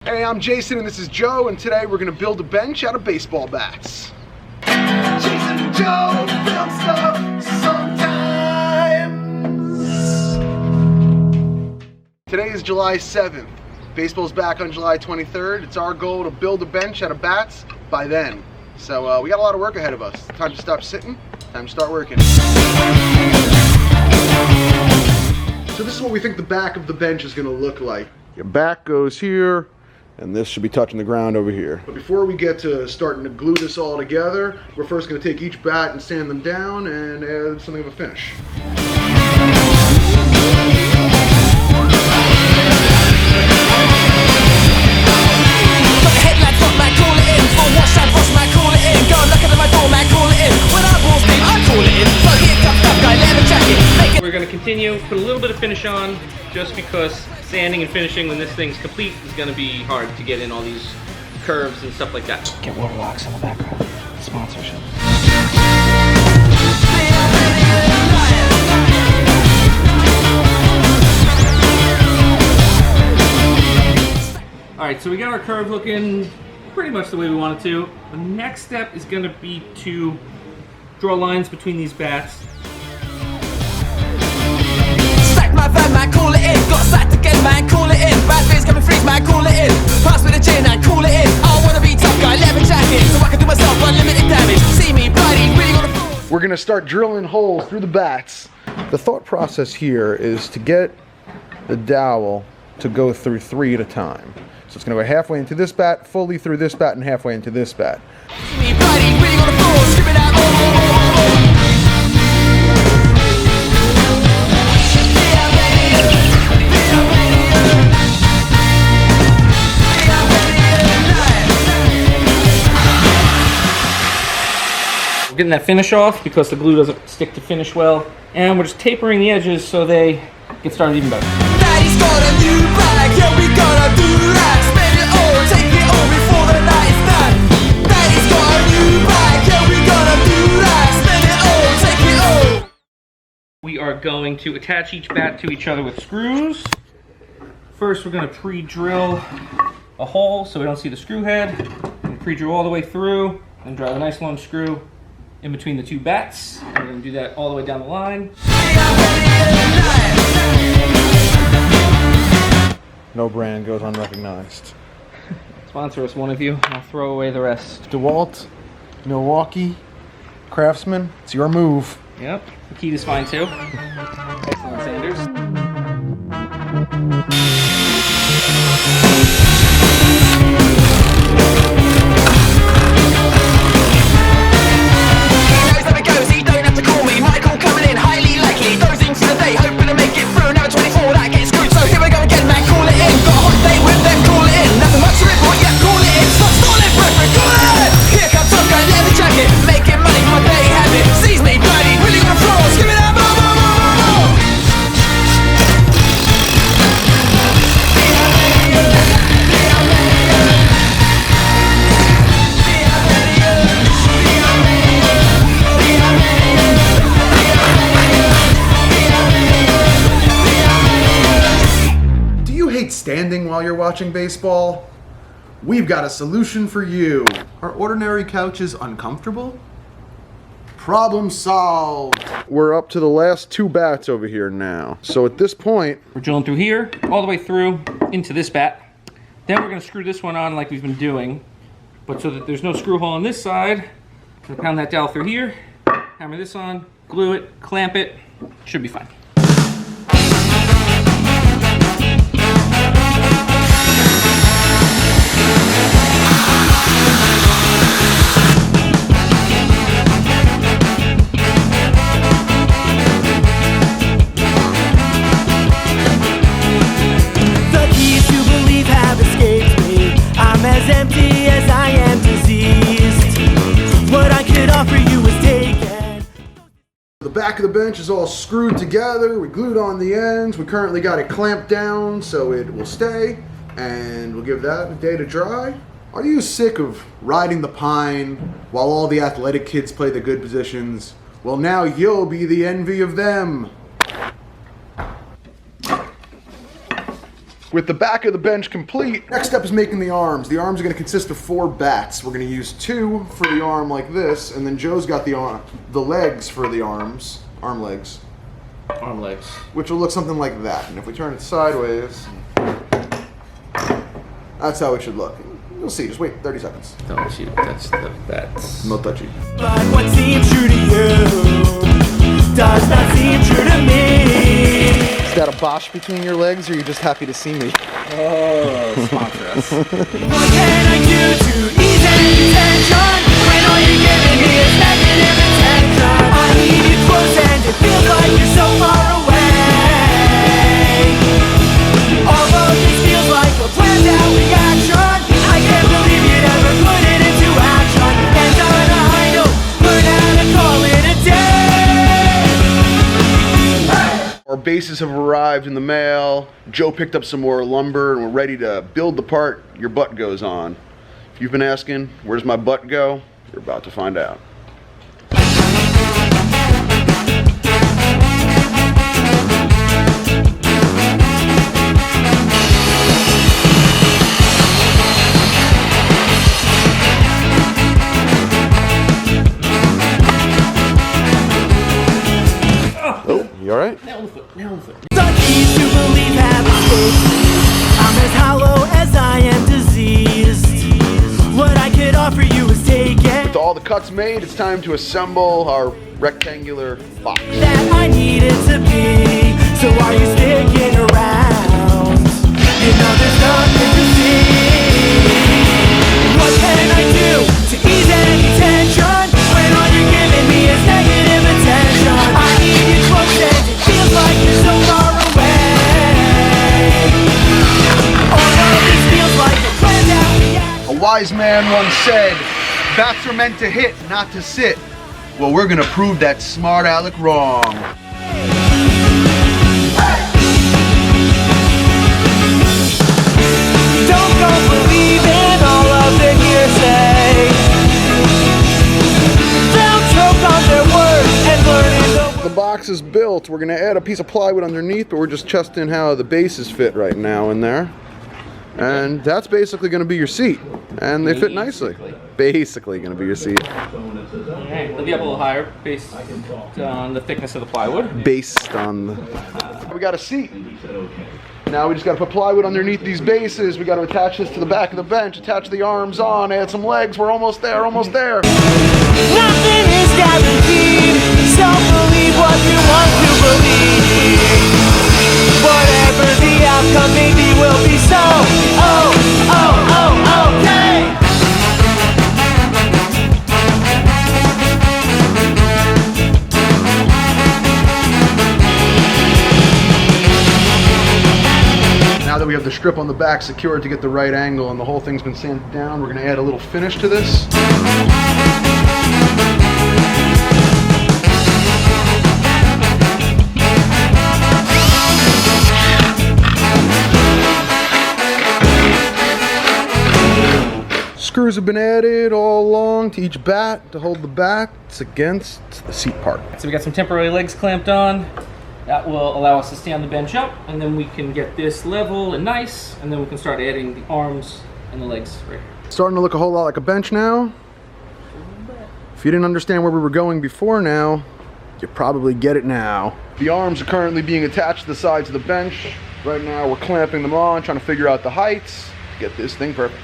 Hey, I'm Jason and this is Joe, and today we're going to build a bench out of baseball bats. Jason and Joe build stuff sometimes. Today is July 7th. Baseball's back on July 23rd. It's our goal to build a bench out of bats by then. So we got a lot of work ahead of us. Time to stop sitting, time to start working. So this is what we think the back of the bench is going to look like. Your back goes here, and this should be touching the ground over here. But before we get to starting to glue this all together, we're first going to take each bat and sand them down and add something of a finish. We're going to continue, put a little bit of finish on, just because sanding and finishing when this thing's complete is going to be hard to get in all these curves and stuff like that. Get Waterlocks in the background. Sponsorship. Alright, so we got our curve looking pretty much the way we want it to. The next step is going to be to draw lines between these bats. Van, man, call it in. Got sacked again, man, call it in. Bad beers coming freeze, man, call it in. Pass me the gin and call it in. I wanna be tough guy, leather jacket, so I can do myself unlimited damage. See me, bloody, really on the floor. We're gonna start drilling holes through the bats. The thought process here is to get the dowel to go through 3 at a time. So it's gonna go halfway into this bat, fully through this bat, and halfway into this bat. See me, bloody, really on the floor, screaming out, oh, oh, oh, oh. Getting that finish off because the glue doesn't stick to finish well, and we're just tapering the edges so they get started even better. Daddy's got a new bag, yeah, we gotta do that. Spend it all, take it all before the night is done. Daddy's got a new bag, yeah, we gotta do that. Spend it all, take it all. We are going to attach each bat to each other with screws. First, we're going to pre-drill a hole so we don't see the screw head. Pre-drill all the way through, and drive a nice long screw in between the two bats. We're going to do that all the way down the line. No brand goes unrecognized. Sponsor us, one of you. I'll throw away the rest. DeWalt, Milwaukee, Craftsman, it's your move. Yep, the key is fine too. Excellent, Sanders. Standing while you're watching baseball? We've got a solution for you. Are ordinary couches uncomfortable? Problem solved. We're up to the last 2 bats over here now. So at this point, we're drilling through here, all the way through into this bat. Then we're going to screw this one on like we've been doing, but so that there's no screw hole on this side. I'm going to pound that dowel through here, hammer this on, glue it, clamp it. Should be fine. The back of the bench is all screwed together. We glued on the ends. We currently got it clamped down so it will stay, and we'll give that a day to dry. Are you sick of riding the pine while all the athletic kids play the good positions? Well, now you'll be the envy of them. With the back of the bench complete, next step is making the arms. The arms are going to consist of 4 bats. We're going to use 2 for the arm like this, and then Joe's got the legs for the arms, arm legs, which will look something like that. And if we turn it sideways, that's how it should look. You'll see. Just wait 30 seconds. Don't you touch the bats. No touchy. But what seems true to you does not seem true to me. Is that a Bosch between your legs, or are you just happy to see me? Oh, sponsor us. What can I do to ease any tension when all you're giving me is negative attention? I need you close and it feels like you're so far away. Although this feels like a planned out reaction, I can't believe you never put it into action. And on a high note, learn how to call it a day. Our bases have arrived in the mail. Joe picked up some more lumber and we're ready to build the part your butt goes on. If you've been asking, where's my butt go? You're about to find out. You alright? Nail the foot. Lucky to believe have escaped. I'm as hollow as I am diseased. What I could offer you is taken. With all the cuts made, it's time to assemble our rectangular box. That I needed to be. So are you sticking around? You know there's nothing to see. What can I do to ease any tension when all you're giving me is negative attention? I need you close and it feels like you're so far away. Although this feels like a planned out reaction. A wise man once said, bats are meant to hit, not to sit. Well, we're gonna prove that smart aleck wrong. Don't go believing all of the hearsay. Don't choke on their words and learn The box is built. We're gonna add a piece of plywood underneath, but we're just testing how the bases fit right now in there. And that's basically gonna be your seat. And they fit nicely. Basically gonna be your seat. Alright, they'll be up a little higher based on the thickness of the plywood. Based on the... We got a seat. Now we just gotta put plywood underneath these bases. We gotta attach this to the back of the bench, attach the arms on, add some legs. We're almost there, almost there. nothing is guaranteed. So believe what you want to believe. Whatever the outcome may be will be so. Okay. Now that we have the strip on the back secured to get the right angle and the whole thing's been sanded down, we're gonna add a little finish to this. Screws have been added all along to each bat to hold the bats against the seat part. So we got some temporary legs clamped on. That will allow us to stand the bench up, and then we can get this level and nice, and then we can start adding the arms and the legs right here. Starting to look a whole lot like a bench now. If you didn't understand where we were going before now, you probably get it now. The arms are currently being attached to the sides of the bench. Right now we're clamping them on, trying to figure out the heights, get this thing perfect.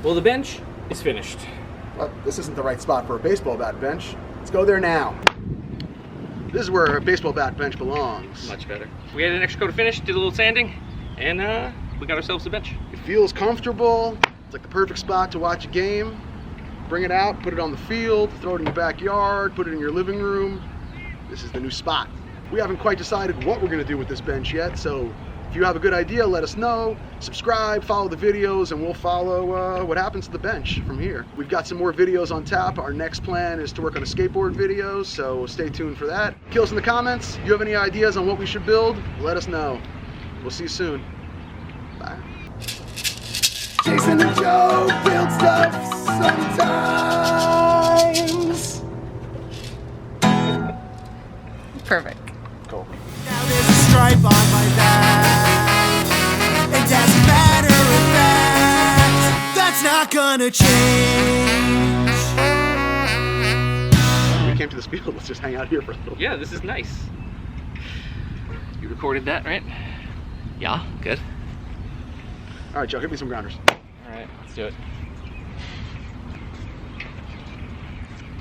Well, the bench is finished. Well, this isn't the right spot for a baseball bat bench. Let's go there now. This is where a baseball bat bench belongs. Much better. We had an extra coat of finish, did a little sanding, and we got ourselves a bench. It feels comfortable. It's like the perfect spot to watch a game. Bring it out, put it on the field, throw it in your backyard, put it in your living room. This is the new spot. We haven't quite decided what we're gonna do with this bench yet, so if you have a good idea, let us know. Subscribe, follow the videos, and we'll follow what happens to the bench from here. We've got some more videos on tap. Our next plan is to work on a skateboard video, so stay tuned for that. Kill us in the comments. You have any ideas on what we should build? Let us know. We'll see you soon. Bye. Jason and Joe build stuff sometimes. Perfect. Cool. Now there's a stripe on my back. It doesn't matter if that's not gonna change. We came to this field. Let's just hang out here for a little. Yeah, this is nice. You recorded that, right? Yeah, good. All right, Joe, hit me some grounders. All right, let's do it.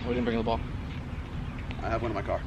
Oh, we didn't bring the ball. I have one in my car.